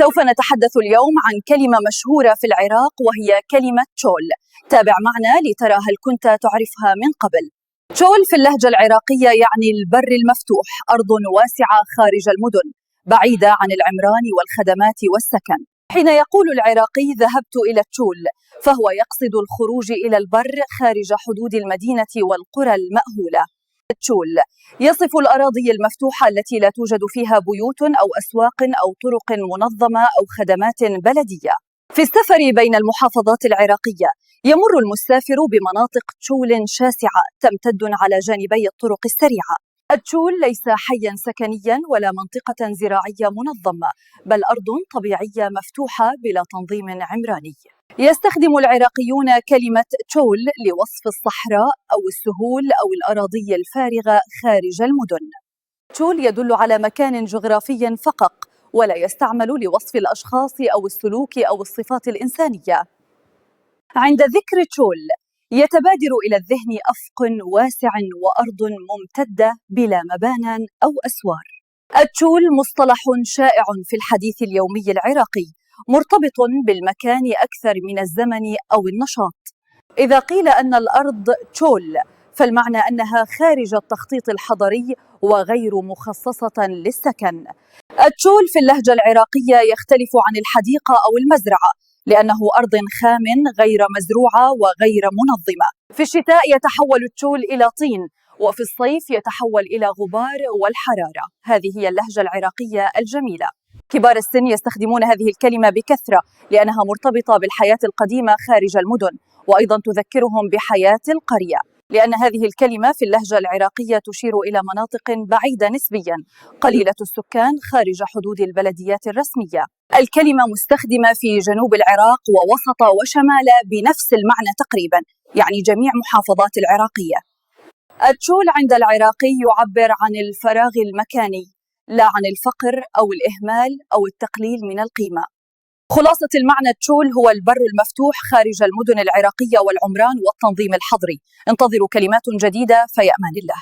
سوف نتحدث اليوم عن كلمة مشهورة في العراق وهي كلمة تشول. تابع معنا لترى هل كنت تعرفها من قبل. تشول في اللهجة العراقية يعني البر المفتوح، أرض واسعة خارج المدن بعيدة عن العمران والخدمات والسكن. حين يقول العراقي ذهبت إلى تشول فهو يقصد الخروج إلى البر خارج حدود المدينة والقرى المأهولة. تشول يصف الأراضي المفتوحة التي لا توجد فيها بيوت أو أسواق أو طرق منظمة أو خدمات بلدية. في السفر بين المحافظات العراقية يمر المسافر بمناطق تشول شاسعة تمتد على جانبي الطرق السريعة. التشول ليس حياً سكنياً ولا منطقة زراعية منظمة، بل أرض طبيعية مفتوحة بلا تنظيم عمراني. يستخدم العراقيون كلمة تشول لوصف الصحراء أو السهول أو الأراضي الفارغة خارج المدن. تشول يدل على مكان جغرافي فقط، ولا يستعمل لوصف الأشخاص أو السلوك أو الصفات الإنسانية. عند ذكر تشول يتبادر إلى الذهن أفق واسع وأرض ممتدة بلا مبانى أو أسوار. التشول مصطلح شائع في الحديث اليومي العراقي، مرتبط بالمكان أكثر من الزمن أو النشاط. إذا قيل أن الأرض تشول فالمعنى أنها خارج التخطيط الحضري وغير مخصصة للسكن. التشول في اللهجة العراقية يختلف عن الحديقة أو المزرعة، لأنه أرض خام غير مزروعة وغير منظمة. في الشتاء يتحول التشول إلى طين، وفي الصيف يتحول إلى غبار والحرارة. هذه هي اللهجة العراقية الجميلة. كبار السن يستخدمون هذه الكلمة بكثرة لأنها مرتبطة بالحياة القديمة خارج المدن، وأيضا تذكرهم بحياة القرية، لأن هذه الكلمة في اللهجة العراقية تشير إلى مناطق بعيدة نسبيا قليلة السكان خارج حدود البلديات الرسمية. الكلمة مستخدمة في جنوب العراق ووسط وشمال بنفس المعنى تقريبا، يعني جميع محافظات العراقية. التشول عند العراقي يعبر عن الفراغ المكاني، لا عن الفقر أو الإهمال أو التقليل من القيمة. خلاصة المعنى تشول هو البر المفتوح خارج المدن العراقية والعمران والتنظيم الحضري. انتظروا كلمات جديدة، في أمان الله.